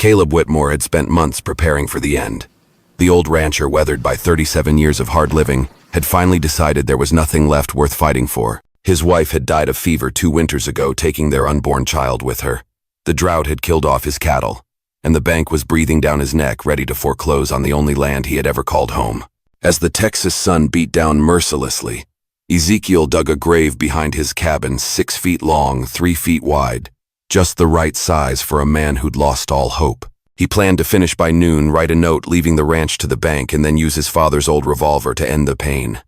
Caleb Whitmore had spent months preparing for the end. The old rancher, weathered by 37 years of hard living, had finally decided there was nothing left worth fighting for. His wife had died of fever 2 winters ago, taking their unborn child with her. The drought had killed off his cattle, and the bank was breathing down his neck, ready to foreclose on the only land he had ever called home. As the Texas sun beat down mercilessly, Ezekiel dug a grave behind his cabin, 6 feet long, 3 feet wide, just the right size for a man who'd lost all hope. He planned to finish by noon, write a note leaving the ranch to the bank, and then use his father's old revolver to end the pain.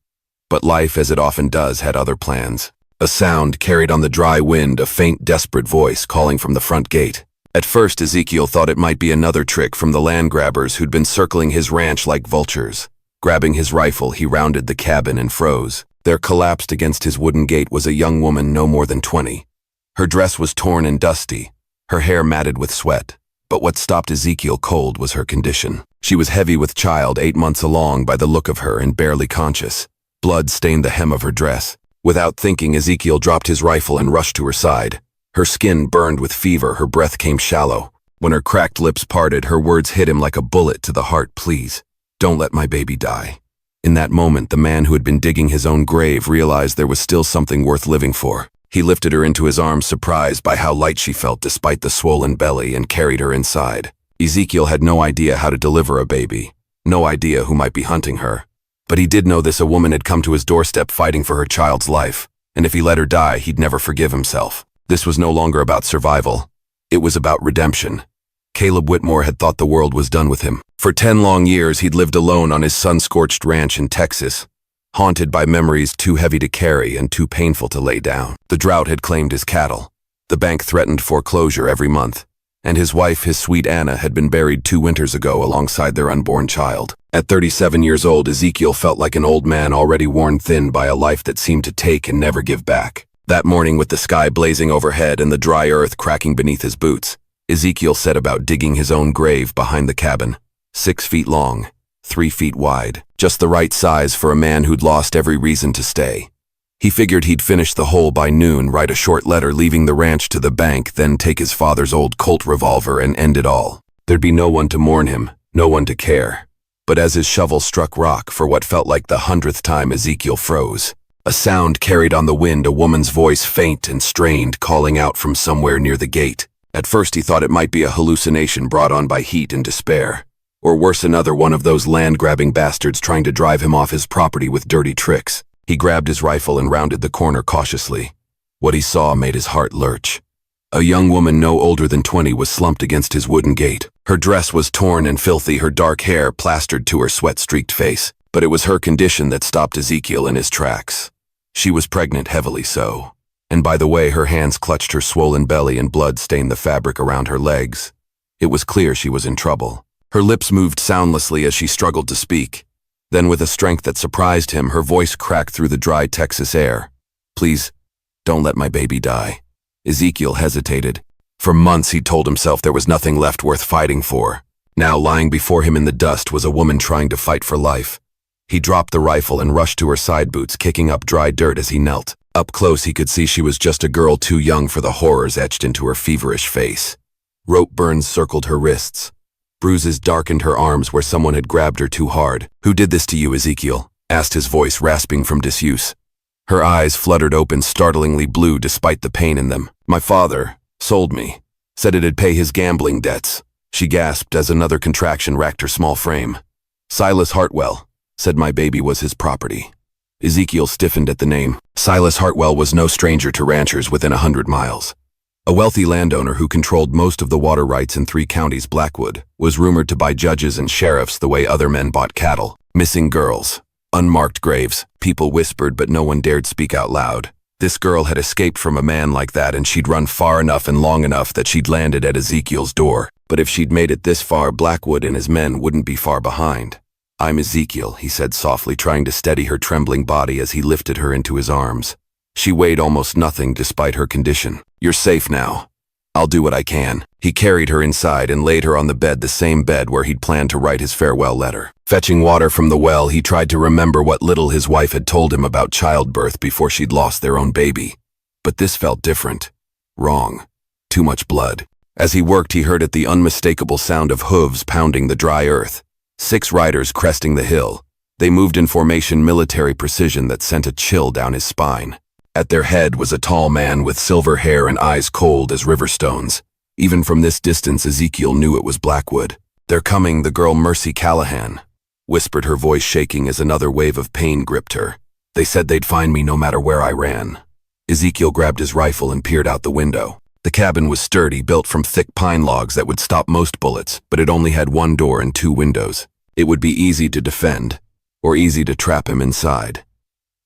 But life, as it often does, had other plans. A sound carried on the dry wind, a faint, desperate voice calling from the front gate. At first, Ezekiel thought it might be another trick from the land grabbers who'd been circling his ranch like vultures. Grabbing his rifle, he rounded the cabin and froze. There, collapsed against his wooden gate, was a young woman no more than 20. Her dress was torn and dusty, her hair matted with sweat. But what stopped Ezekiel cold was her condition. She was heavy with child, 8 months along by the look of her, and barely conscious. Blood stained the hem of her dress. Without thinking, Ezekiel dropped his rifle and rushed to her side. Her skin burned with fever, her breath came shallow. When her cracked lips parted, her words hit him like a bullet to the heart. "Please, don't let my baby die." In that moment, the man who had been digging his own grave realized there was still something worth living for. He lifted her into his arms, surprised by how light she felt despite the swollen belly, and carried her inside. Ezekiel had no idea how to deliver a baby, no idea who might be hunting her. But he did know this: a woman had come to his doorstep fighting for her child's life, and if he let her die, he'd never forgive himself. This was no longer about survival. It was about redemption. Caleb Whitmore had thought the world was done with him. For 10 long years, he'd lived alone on his sun-scorched ranch in Texas, haunted by memories too heavy to carry and too painful to lay down. The drought had claimed his cattle. The bank threatened foreclosure every month. And his wife, his sweet Anna, had been buried 2 winters ago alongside their unborn child. At 37 years old, Ezekiel felt like an old man already worn thin by a life that seemed to take and never give back. That morning, with the sky blazing overhead and the dry earth cracking beneath his boots, Ezekiel set about digging his own grave behind the cabin. 6 feet long, 3 feet wide, just the right size for a man who'd lost every reason to stay. He figured he'd finish the hole by noon, write a short letter leaving the ranch to the bank, then take his father's old Colt revolver and end it all. There'd be no one to mourn him, no one to care. But as his shovel struck rock for what felt like the 100th time, Ezekiel froze. A sound carried on the wind, a woman's voice, faint and strained, calling out from somewhere near the gate. At first he thought it might be a hallucination brought on by heat and despair. Or worse, another one of those land-grabbing bastards trying to drive him off his property with dirty tricks. He grabbed his rifle and rounded the corner cautiously. What he saw made his heart lurch. A young woman no older than 20 was slumped against his wooden gate. Her dress was torn and filthy, her dark hair plastered to her sweat-streaked face. But it was her condition that stopped Ezekiel in his tracks. She was pregnant, heavily so. And by the way her hands clutched her swollen belly and blood stained the fabric around her legs, it was clear she was in trouble. Her lips moved soundlessly as she struggled to speak. Then, with a strength that surprised him, her voice cracked through the dry Texas air. "Please, don't let my baby die." Ezekiel hesitated. For months he'd told himself there was nothing left worth fighting for. Now, lying before him in the dust was a woman trying to fight for life. He dropped the rifle and rushed to her side boots, kicking up dry dirt as he knelt. Up close he could see she was just a girl too young for the horrors etched into her feverish face. Rope burns circled her wrists. Bruises darkened her arms where someone had grabbed her too hard. "Who did this to you, Ezekiel?" asked his voice, rasping from disuse. Her eyes fluttered open, startlingly blue despite the pain in them. "My father sold me. Said it'd pay his gambling debts." She gasped as another contraction racked her small frame. "Silas Hartwell said my baby was his property." Ezekiel stiffened at the name. Silas Hartwell was no stranger to ranchers within 100 miles. A wealthy landowner who controlled most of the water rights in 3 counties. Blackwood was rumored to buy judges and sheriffs the way other men bought cattle. Missing girls, unmarked graves. People whispered, but no one dared speak out loud. This girl had escaped from a man like that, and she'd run far enough and long enough that she'd landed at Ezekiel's door. But if she'd made it this far, Blackwood and his men wouldn't be far behind. "I'm Ezekiel," he said softly, trying to steady her trembling body as he lifted her into his arms. She weighed almost nothing despite her condition. "You're safe now. I'll do what I can." He carried her inside and laid her on the bed, the same bed where he'd planned to write his farewell letter. Fetching water from the well, he tried to remember what little his wife had told him about childbirth before she'd lost their own baby. But this felt different. Wrong. Too much blood. As he worked, he heard the unmistakable sound of hooves pounding the dry earth. 6 riders cresting the hill. They moved in formation, military precision that sent a chill down his spine. At their head was a tall man with silver hair and eyes cold as river stones. Even from this distance, Ezekiel knew it was Blackwood. "They're coming, the girl Mercy Callahan," whispered, her voice shaking as another wave of pain gripped her. "They said they'd find me no matter where I ran." Ezekiel grabbed his rifle and peered out the window. The cabin was sturdy, built from thick pine logs that would stop most bullets, but it only had 1 door and 2 windows. It would be easy to defend, or easy to trap him inside.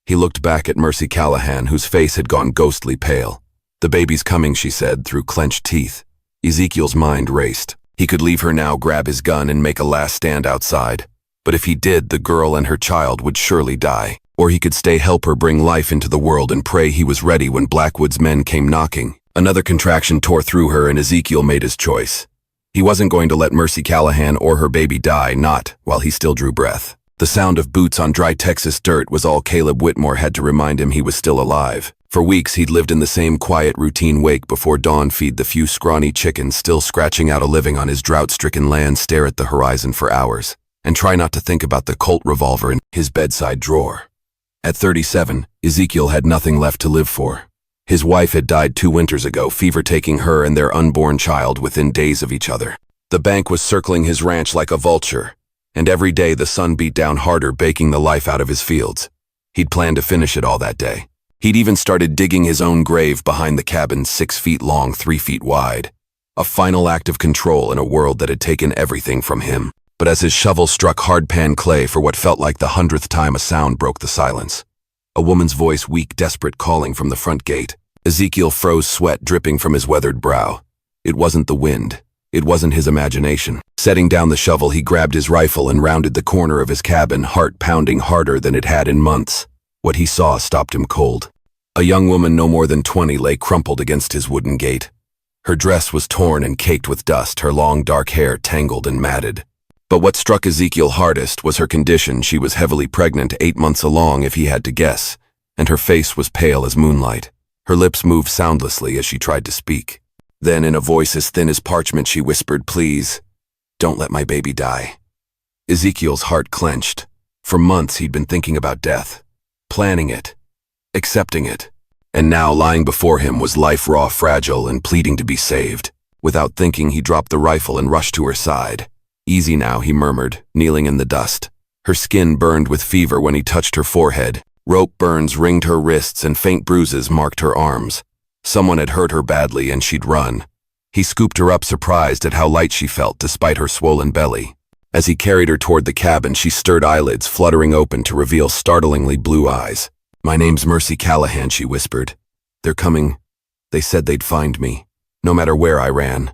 He looked back at Mercy Callahan, whose face had gone ghostly pale. "The baby's coming," she said through clenched teeth. Ezekiel's mind raced. He could leave her now, grab his gun, and make a last stand outside. But if he did, the girl and her child would surely die. Or he could stay, help her bring life into the world, and pray he was ready when Blackwood's men came knocking. Another contraction tore through her, and Ezekiel made his choice. He wasn't going to let Mercy Callahan or her baby die, not while he still drew breath. The sound of boots on dry Texas dirt was all Caleb Whitmore had to remind him he was still alive. For weeks he'd lived in the same quiet routine: wake before dawn, feed the few scrawny chickens still scratching out a living on his drought-stricken land, stare at the horizon for hours, and try not to think about the Colt revolver in his bedside drawer. At 37, Ezekiel had nothing left to live for. His wife had died 2 winters ago, fever taking her and their unborn child within days of each other. The bank was circling his ranch like a vulture, and every day the sun beat down harder, baking the life out of his fields. He'd planned to finish it all that day. He'd even started digging his own grave behind the cabin, 6 feet long, 3 feet wide. A final act of control in a world that had taken everything from him. But as his shovel struck hard-pan clay for what felt like the 100th time, a sound broke the silence. A woman's voice, weak, desperate, calling from the front gate. Ezekiel froze, sweat dripping from his weathered brow. It wasn't the wind. It wasn't his imagination. Setting down the shovel, he grabbed his rifle and rounded the corner of his cabin, heart pounding harder than it had in months. What he saw stopped him cold. A young woman no more than 20 lay crumpled against his wooden gate. Her dress was torn and caked with dust, her long dark hair tangled and matted. But what struck Ezekiel hardest was her condition. She was heavily pregnant, 8 months along if he had to guess, and her face was pale as moonlight. Her lips moved soundlessly as she tried to speak. Then, in a voice as thin as parchment, she whispered, "Please, don't let my baby die." Ezekiel's heart clenched. For months he'd been thinking about death, planning it, accepting it. And now, lying before him, was life, raw, fragile, and pleading to be saved. Without thinking, he dropped the rifle and rushed to her side. "Easy now," he murmured, kneeling in the dust. Her skin burned with fever when he touched her forehead. Rope burns ringed her wrists and faint bruises marked her arms. Someone had hurt her badly and she'd run. He scooped her up, surprised at how light she felt despite her swollen belly. As he carried her toward the cabin, she stirred, eyelids fluttering open to reveal startlingly blue eyes. "My name's Mercy Callahan," she whispered. "They're coming. They said they'd find me, no matter where I ran."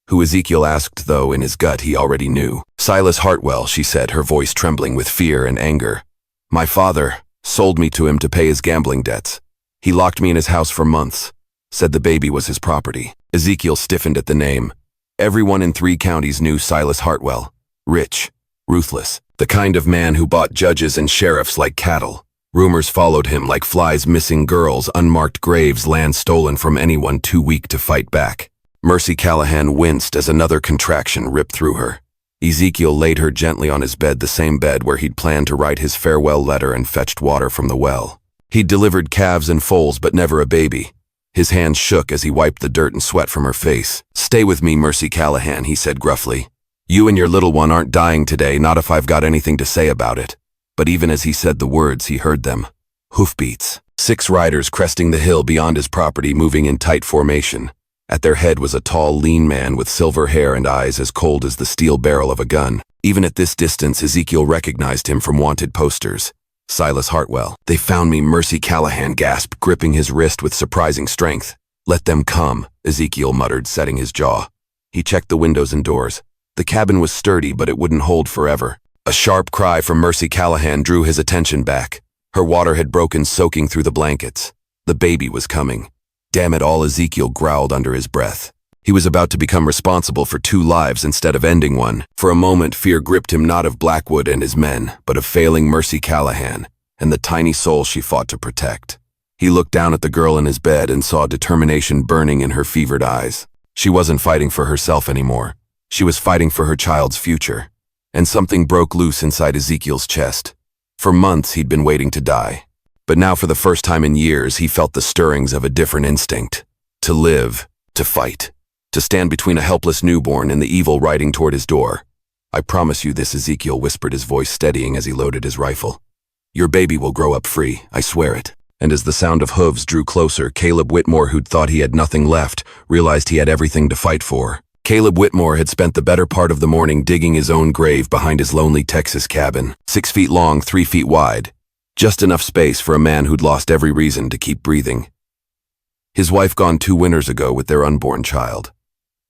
Who Ezekiel asked, though in his gut he already knew. "Silas Hartwell," she said, her voice trembling with fear and anger. "My father sold me to him to pay his gambling debts. He locked me in his house for months, said the baby was his property." Ezekiel stiffened at the name. Everyone in 3 counties knew Silas Hartwell. Rich, ruthless, the kind of man who bought judges and sheriffs like cattle. Rumors followed him like flies: missing girls, unmarked graves, land stolen from anyone too weak to fight back. Mercy Callahan winced as another contraction ripped through her. Ezekiel laid her gently on his bed, the same bed where he'd planned to write his farewell letter and fetched water from the well. He'd delivered calves and foals, but never a baby. His hands shook as he wiped the dirt and sweat from her face. "Stay with me, Mercy Callahan," he said gruffly. "You and your little one aren't dying today, not if I've got anything to say about it." But even as he said the words, he heard them. Hoofbeats. 6 riders cresting the hill beyond his property, moving in tight formation. At their head was a tall, lean man with silver hair and eyes as cold as the steel barrel of a gun. Even at this distance, Ezekiel recognized him from wanted posters. Silas Hartwell. "They found me," Mercy Callahan gasped, gripping his wrist with surprising strength. "Let them come," Ezekiel muttered, setting his jaw. He checked the windows and doors. The cabin was sturdy, but it wouldn't hold forever. A sharp cry from Mercy Callahan drew his attention back. Her water had broken, soaking through the blankets. The baby was coming. "Damn it all," Ezekiel growled under his breath. He was about to become responsible for 2 lives instead of ending one. For a moment, fear gripped him, not of Blackwood and his men, but of failing Mercy Callahan and the tiny soul she fought to protect. He looked down at the girl in his bed and saw determination burning in her fevered eyes. She wasn't fighting for herself anymore. She was fighting for her child's future. And something broke loose inside Ezekiel's chest. For months he'd been waiting to die. But now for the first time in years he felt the stirrings of a different instinct. To live, to fight, to stand between a helpless newborn and the evil riding toward his door. "I promise you this," Ezekiel whispered, his voice steadying as he loaded his rifle. "Your baby will grow up free, I swear it." And as the sound of hooves drew closer, Caleb Whitmore, who'd thought he had nothing left, realized he had everything to fight for. Caleb Whitmore had spent the better part of the morning digging his own grave behind his lonely Texas cabin, 6 feet long, 3 feet wide. Just enough space for a man who'd lost every reason to keep breathing. His wife gone 2 winters ago with their unborn child.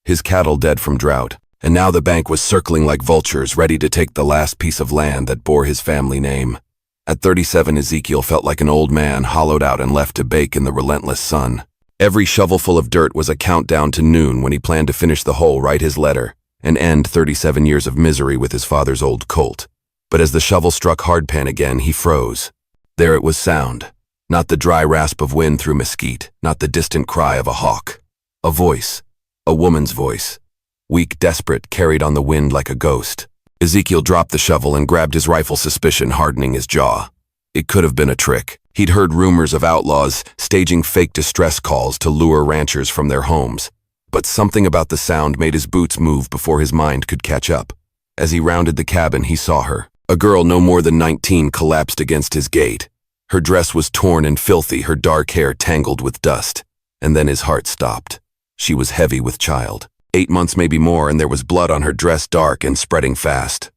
His cattle dead from drought. And now the bank was circling like vultures, ready to take the last piece of land that bore his family name. At 37, Ezekiel felt like an old man, hollowed out and left to bake in the relentless sun. Every shovelful of dirt was a countdown to noon when he planned to finish the hole, write his letter, and end 37 years of misery with his father's old colt. But as the shovel struck hardpan again, he froze. There it was, sound. Not the dry rasp of wind through mesquite, not the distant cry of a hawk. A voice. A woman's voice. Weak, desperate, carried on the wind like a ghost. Ezekiel dropped the shovel and grabbed his rifle, suspicion hardening his jaw. It could have been a trick. He'd heard rumors of outlaws staging fake distress calls to lure ranchers from their homes. But something about the sound made his boots move before his mind could catch up. As he rounded the cabin, he saw her. A girl no more than 19 collapsed against his gate. Her dress was torn and filthy, her dark hair tangled with dust. And then his heart stopped. She was heavy with child. 8 months, maybe more, and there was blood on her dress, dark and spreading fast.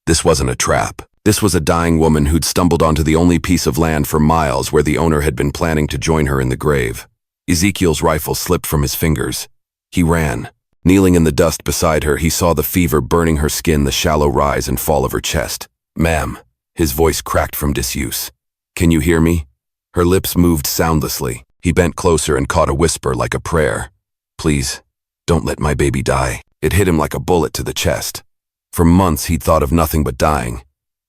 This wasn't a trap. This was a dying woman who'd stumbled onto the only piece of land for miles where the owner had been planning to join her in the grave. Ezekiel's rifle slipped from his fingers. He ran. Kneeling in the dust beside her, he saw the fever burning her skin, the shallow rise and fall of her chest. "Ma'am." His voice cracked from disuse. "Can you hear me?" Her lips moved soundlessly. He bent closer and caught a whisper like a prayer. "Please, don't let my baby die." It hit him like a bullet to the chest. For months he'd thought of nothing but dying.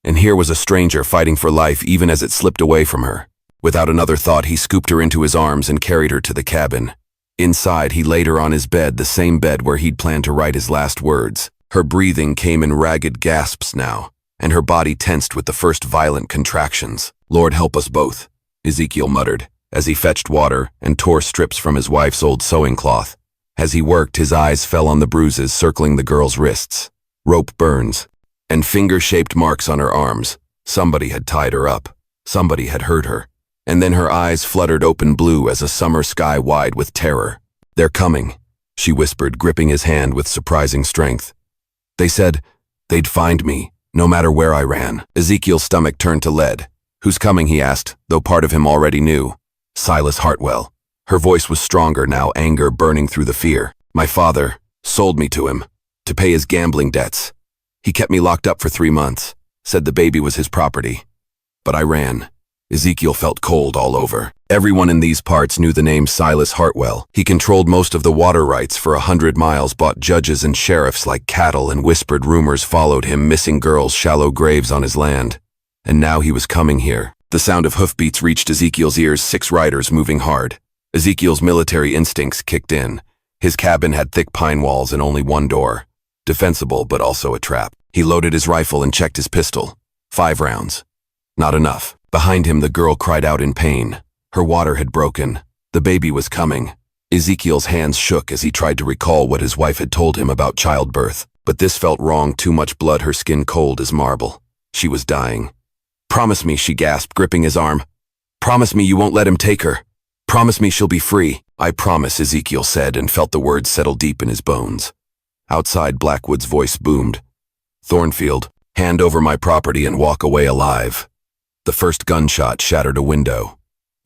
And here was a stranger fighting for life even as it slipped away from her. Without another thought, he scooped her into his arms and carried her to the cabin. Inside, he laid her on his bed, the same bed where he'd planned to write his last words. Her breathing came in ragged gasps now, and her body tensed with the first violent contractions. "Lord help us both," Ezekiel muttered, as he fetched water and tore strips from his wife's old sewing cloth. As he worked, his eyes fell on the bruises circling the girl's wrists, rope burns, and finger-shaped marks on her arms. Somebody had tied her up. Somebody had hurt her. And then her eyes fluttered open blue as a summer sky wide with terror. "They're coming," she whispered, gripping his hand with surprising strength. "They said they'd find me, no matter where I ran." Ezekiel's stomach turned to lead. "Who's coming?" he asked, though part of him already knew. Silas Hartwell. Her voice was stronger now, anger burning through the fear. "My father sold me to him, to pay his gambling debts. He kept me locked up for 3 months, said the baby was his property. But I ran." Ezekiel felt cold all over. Everyone in these parts knew the name Silas Hartwell. He controlled most of the water rights for 100 miles, bought judges and sheriffs like cattle, and whispered rumors followed him, missing girls, shallow graves on his land. And now he was coming here. The sound of hoofbeats reached Ezekiel's ears, 6 riders moving hard. Ezekiel's military instincts kicked in. His cabin had thick pine walls and only one door. Defensible, but also a trap. He loaded his rifle and checked his pistol. 5 rounds. Not enough. Behind him, the girl cried out in pain. Her water had broken. The baby was coming. Ezekiel's hands shook as he tried to recall what his wife had told him about childbirth. But this felt wrong, too much blood, her skin cold as marble. She was dying. "Promise me," she gasped, gripping his arm. "Promise me you won't let him take her. Promise me she'll be free." "I promise," Ezekiel said, and felt the words settle deep in his bones. Outside, Blackwood's voice boomed. "Thornfield, hand over my property and walk away alive." The first gunshot shattered a window.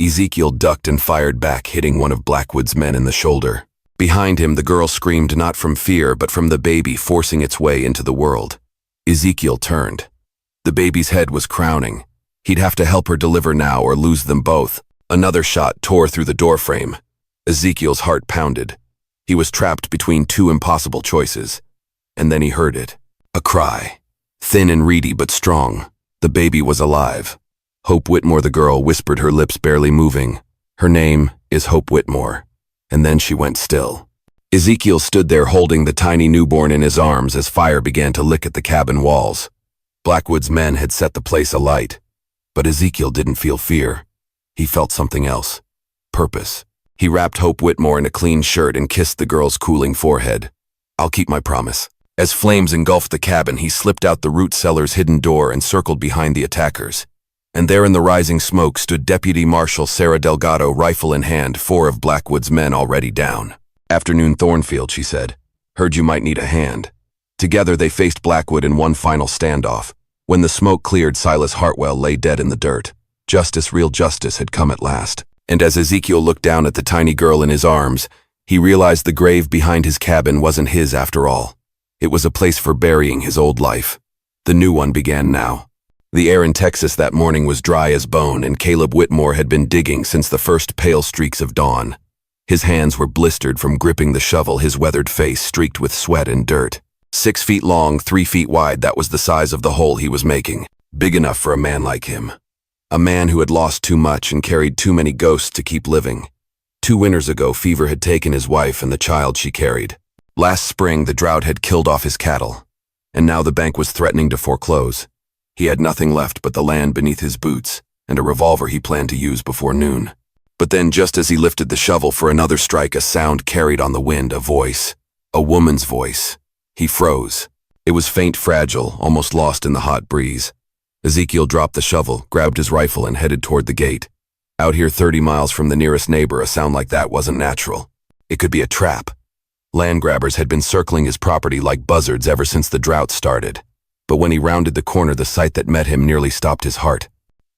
Ezekiel ducked and fired back, hitting one of Blackwood's men in the shoulder. Behind him, the girl screamed not from fear, but from the baby forcing its way into the world. Ezekiel turned. The baby's head was crowning. He'd have to help her deliver now or lose them both. Another shot tore through the doorframe. Ezekiel's heart pounded. He was trapped between 2 impossible choices. And then he heard it. A cry. Thin and reedy, but strong. The baby was alive. Hope Whitmore, the girl, whispered, her lips barely moving. "Her name is Hope Whitmore." And then she went still. Ezekiel stood there holding the tiny newborn in his arms as fire began to lick at the cabin walls. Blackwood's men had set the place alight, but Ezekiel didn't feel fear. He felt something else. Purpose. He wrapped Hope Whitmore in a clean shirt and kissed the girl's cooling forehead. "I'll keep my promise." As flames engulfed the cabin, he slipped out the root cellar's hidden door and circled behind the attackers. And there in the rising smoke stood Deputy Marshal Sarah Delgado, rifle in hand, 4 of Blackwood's men already down. "Afternoon, Thornfield," she said. "Heard you might need a hand." Together they faced Blackwood in one final standoff. When the smoke cleared, Silas Hartwell lay dead in the dirt. Justice, real justice, had come at last. And as Ezekiel looked down at the tiny girl in his arms, he realized the grave behind his cabin wasn't his after all. It was a place for burying his old life. The new one began now. The air in Texas that morning was dry as bone, and Caleb Whitmore had been digging since the first pale streaks of dawn. His hands were blistered from gripping the shovel, his weathered face streaked with sweat and dirt. 6 feet long, 3 feet wide, that was the size of the hole he was making. Big enough for a man like him. A man who had lost too much and carried too many ghosts to keep living. 2 winters ago, fever had taken his wife and the child she carried. Last spring, the drought had killed off his cattle. And now the bank was threatening to foreclose. He had nothing left but the land beneath his boots and a revolver he planned to use before noon. But then, just as he lifted the shovel for another strike, a sound carried on the wind, a voice. A woman's voice. He froze. It was faint, fragile, almost lost in the hot breeze. Ezekiel dropped the shovel, grabbed his rifle, and headed toward the gate. Out here 30 miles from the nearest neighbor, a sound like that wasn't natural. It could be a trap. Land grabbers had been circling his property like buzzards ever since the drought started. But when he rounded the corner, the sight that met him nearly stopped his heart.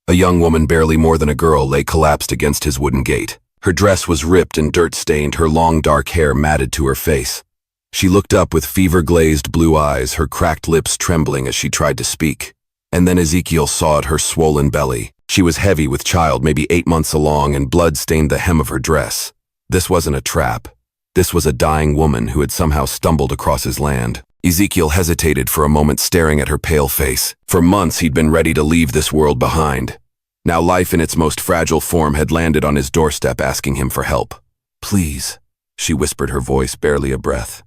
A young woman, barely more than a girl, lay collapsed against his wooden gate. Her dress was ripped and dirt-stained, her long dark hair matted to her face. She looked up with fever-glazed blue eyes, her cracked lips trembling as she tried to speak. And then Ezekiel saw at her swollen belly. She was heavy with child, maybe 8 months along, and blood stained the hem of her dress. This wasn't a trap. This was a dying woman who had somehow stumbled across his land. Ezekiel hesitated for a moment, staring at her pale face. For months he'd been ready to leave this world behind. Now life in its most fragile form had landed on his doorstep, asking him for help. "Please," she whispered, her voice barely a breath.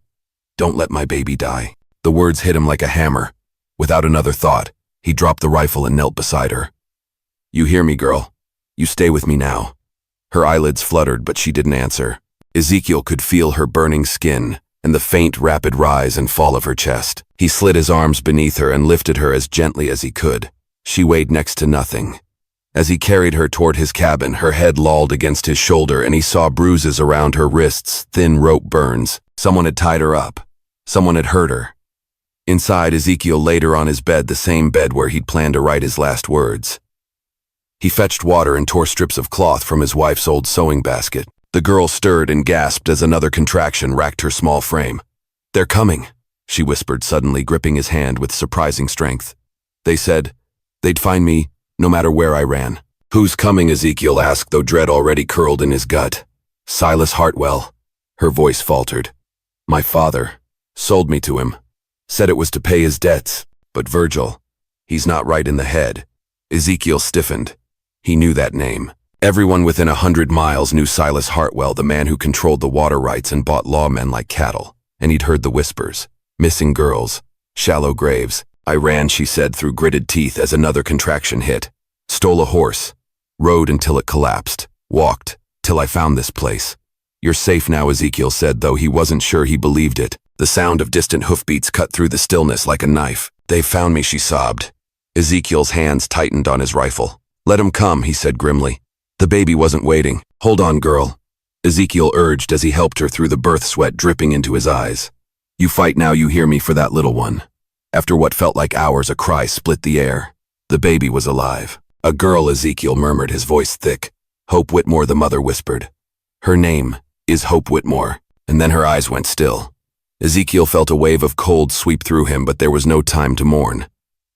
"Don't let my baby die." The words hit him like a hammer. Without another thought, he dropped the rifle and knelt beside her. "You hear me, girl? You stay with me now." Her eyelids fluttered, but she didn't answer. Ezekiel could feel her burning skin and the faint, rapid rise and fall of her chest. He slid his arms beneath her and lifted her as gently as he could. She weighed next to nothing. As he carried her toward his cabin, her head lolled against his shoulder, and he saw bruises around her wrists, thin rope burns. Someone had tied her up. Someone had hurt her. Inside, Ezekiel laid her on his bed, the same bed where he'd planned to write his last words. He fetched water and tore strips of cloth from his wife's old sewing basket. The girl stirred and gasped as another contraction racked her small frame. "They're coming," she whispered, suddenly gripping his hand with surprising strength. "They said they'd find me no matter where I ran." "Who's coming?" Ezekiel asked, though dread already curled in his gut. "Silas Hartwell." Her voice faltered. "My father sold me to him. Said it was to pay his debts. But Virgil, he's not right in the head." Ezekiel stiffened. He knew that name. Everyone within 100 miles knew Silas Hartwell, the man who controlled the water rights and bought lawmen like cattle. And he'd heard the whispers. Missing girls. Shallow graves. "I ran," she said through gritted teeth as another contraction hit. "Stole a horse. Rode until it collapsed. Walked till I found this place." "You're safe now," Ezekiel said, though he wasn't sure he believed it. The sound of distant hoofbeats cut through the stillness like a knife. "They've found me," she sobbed. Ezekiel's hands tightened on his rifle. "Let him come," he said grimly. The baby wasn't waiting. "Hold on, girl," Ezekiel urged as he helped her through the birth sweat dripping into his eyes. "You fight now, you hear me, for that little one." After what felt like hours, a cry split the air. The baby was alive. "A girl," Ezekiel murmured, his voice thick. "Hope Whitmore," the mother whispered. "Her name is Hope Whitmore." And then her eyes went still. Ezekiel felt a wave of cold sweep through him, but there was no time to mourn.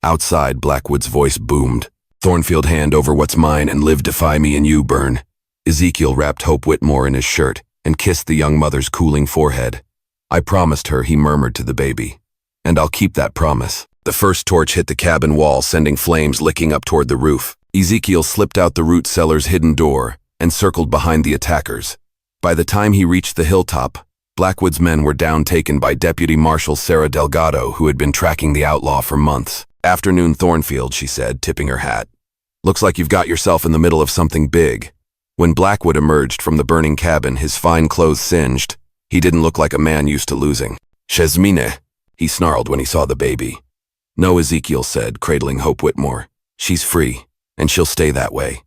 Outside, Blackwood's voice boomed. "Thornfield, hand over what's mine and live, defy me, and you burn." Ezekiel wrapped Hope Whitmore in his shirt and kissed the young mother's cooling forehead. "I promised her," he murmured to the baby. "And I'll keep that promise." The first torch hit the cabin wall, sending flames licking up toward the roof. Ezekiel slipped out the root cellar's hidden door and circled behind the attackers. By the time he reached the hilltop, the flames had already spread. He had to Blackwood's men were down taken by Deputy Marshal Sarah Delgado, who had been tracking the outlaw for months. "Afternoon, Thornfield," she said, tipping her hat. "Looks like you've got yourself in the middle of something big." When Blackwood emerged from the burning cabin, his fine clothes singed, he didn't look like a man used to losing. "Shesmine," he snarled when he saw the baby. "No," Ezekiel said, cradling Hope Whitmore. "She's free, and she'll stay that way."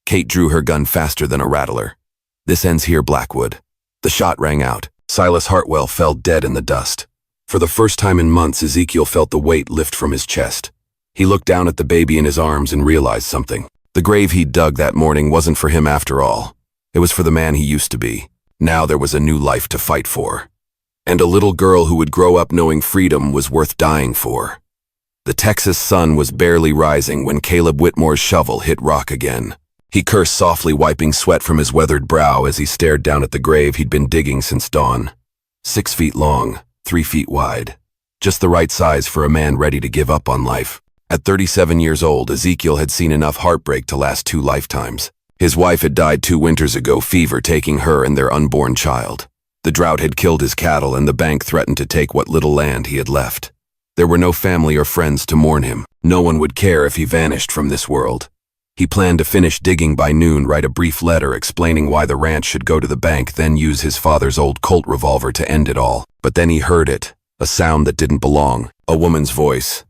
Kate drew her gun faster than a rattler. "This ends here, Blackwood." The shot rang out. Silas Hartwell fell dead in the dust. For the first time in months, Ezekiel felt the weight lift from his chest. He looked down at the baby in his arms and realized something. The grave he'd dug that morning wasn't for him after all. It was for the man he used to be. Now there was a new life to fight for. And a little girl who would grow up knowing freedom was worth dying for. The Texas sun was barely rising when Caleb Whitmore's shovel hit rock again. He cursed softly, wiping sweat from his weathered brow as he stared down at the grave he'd been digging since dawn. 6 feet long, 3 feet wide. Just the right size for a man ready to give up on life. At 37 years old, Ezekiel had seen enough heartbreak to last 2 lifetimes. His wife had died 2 winters ago, fever taking her and their unborn child. The drought had killed his cattle, and the bank threatened to take what little land he had left. There were no family or friends to mourn him. No one would care if he vanished from this world. He planned to finish digging by noon, write a brief letter explaining why the ranch should go to the bank, then use his father's old Colt revolver to end it all. But then he heard it, a sound that didn't belong, a woman's voice.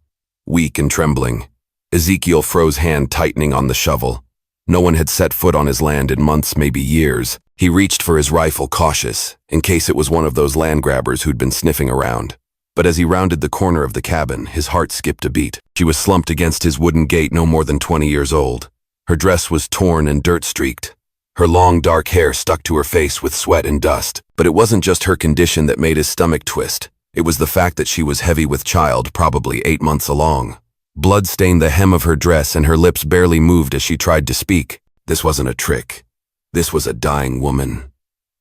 Weak and trembling, Ezekiel froze, hand tightening on the shovel. No one had set foot on his land in months, maybe years. He reached for his rifle, cautious, in case it was one of those land grabbers who'd been sniffing around. But as he rounded the corner of the cabin, his heart skipped a beat. She was slumped against his wooden gate, no more than 20 years old. Her dress was torn and dirt-streaked. Her long, dark hair stuck to her face with sweat and dust. But it wasn't just her condition that made his stomach twist. It was the fact that she was heavy with child, probably 8 months along. Blood stained the hem of her dress, and her lips barely moved as she tried to speak. This wasn't a trick. This was a dying woman.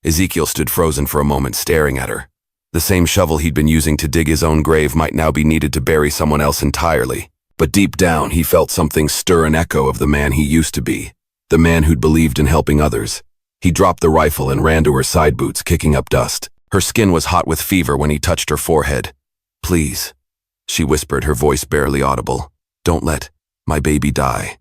Ezekiel stood frozen for a moment, staring at her. The same shovel he'd been using to dig his own grave might now be needed to bury someone else entirely. But deep down, he felt something stir, an echo of the man he used to be, the man who'd believed in helping others. He dropped the rifle and ran to her side boots, kicking up dust. Her skin was hot with fever when he touched her forehead. "Please," she whispered, her voice barely audible. "Don't let my baby die."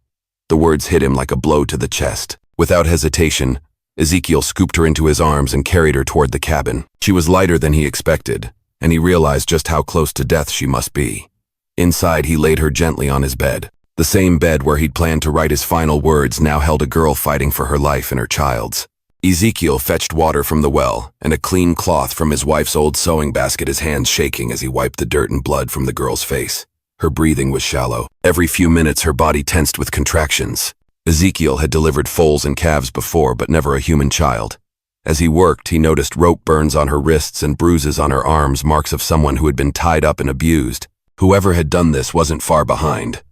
The words hit him like a blow to the chest. Without hesitation, Ezekiel scooped her into his arms and carried her toward the cabin. She was lighter than he expected, and he realized just how close to death she must be. Inside, he laid her gently on his bed. The same bed where he'd planned to write his final words now held a girl fighting for her life and her child's. Ezekiel fetched water from the well and a clean cloth from his wife's old sewing basket, his hands shaking as he wiped the dirt and blood from the girl's face. Her breathing was shallow. Every few minutes, her body tensed with contractions. Ezekiel had delivered foals and calves before, but never a human child. As he worked, he noticed rope burns on her wrists and bruises on her arms, marks of someone who had been tied up and abused. Whoever had done this wasn't far behind.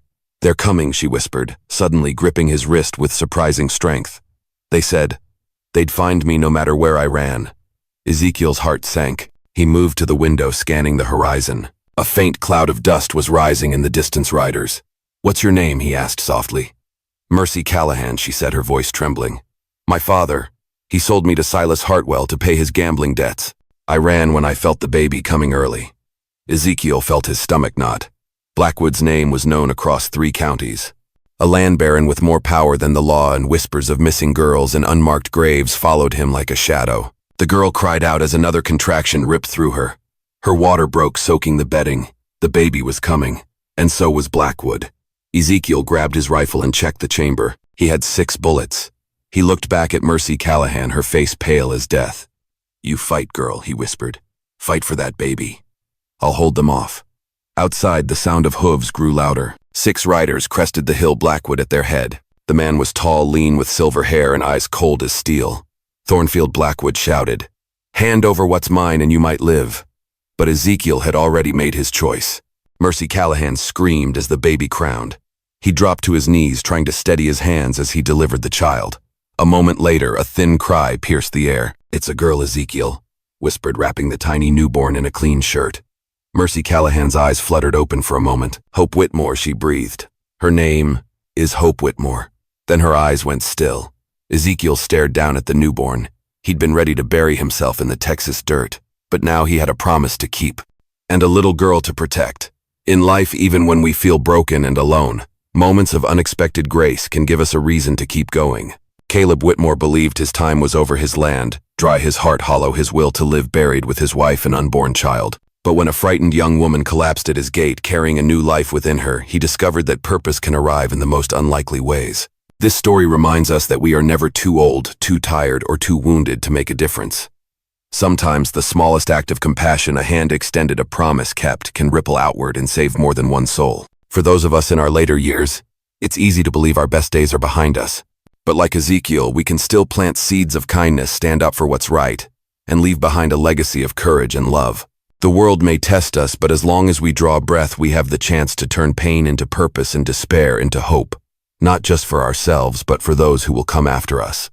"They're coming," she whispered, suddenly gripping his wrist with surprising strength. "They said they'd find me no matter where I ran." Ezekiel's heart sank. He moved to the window, scanning the horizon. A faint cloud of dust was rising in the distance riders. "What's your name?" he asked softly. "Mercy Callahan," she said, her voice trembling. "My father. He sold me to Silas Hartwell to pay his gambling debts. I ran when I felt the baby coming early." Ezekiel felt his stomach knot. Blackwood's name was known across 3 counties. A land baron with more power than the law, and whispers of missing girls and unmarked graves followed him like a shadow. The girl cried out as another contraction ripped through her. Her water broke, soaking the bedding. The baby was coming, and so was Blackwood. Ezekiel grabbed his rifle and checked the chamber. He had 6 bullets. He looked back at Mercy Callahan, her face pale as death. "You fight, girl," he whispered. "Fight for that baby. I'll hold them off." Outside, the sound of hooves grew louder. 6 riders crested the hill, Blackwood at their head. The man was tall, lean, with silver hair and eyes cold as steel. Thornfield Blackwood shouted, "Hand over what's mine and you might live." But Ezekiel had already made his choice. Mercy Callahan screamed as the baby crowned. He dropped to his knees, trying to steady his hands as he delivered the child. A moment later, a thin cry pierced the air. "It's a girl," Ezekiel whispered, wrapping the tiny newborn in a clean shirt. Mercy Callahan's eyes fluttered open for a moment. "Hope Whitmore," she breathed. "Her name is Hope Whitmore." Then her eyes went still. Ezekiel stared down at the newborn. He'd been ready to bury himself in the Texas dirt. but now he had a promise to keep, and a little girl to protect. In life, even when we feel broken and alone, moments of unexpected grace can give us a reason to keep going. Caleb Whitmore believed his time was over his land, dry his heart hollow his will to live buried with his wife and unborn child. But when a frightened young woman collapsed at his gate carrying a new life within her, he discovered that purpose can arrive in the most unlikely ways. This story reminds us that we are never too old, too tired, or too wounded to make a difference. Sometimes the smallest act of compassion, a hand extended, a promise kept, can ripple outward and save more than one soul. For those of us in our later years, it's easy to believe our best days are behind us. But like Ezekiel, we can still plant seeds of kindness, stand up for what's right, and leave behind a legacy of courage and love. The world may test us, but as long as we draw breath, we have the chance to turn pain into purpose and despair into hope, not just for ourselves, but for those who will come after us.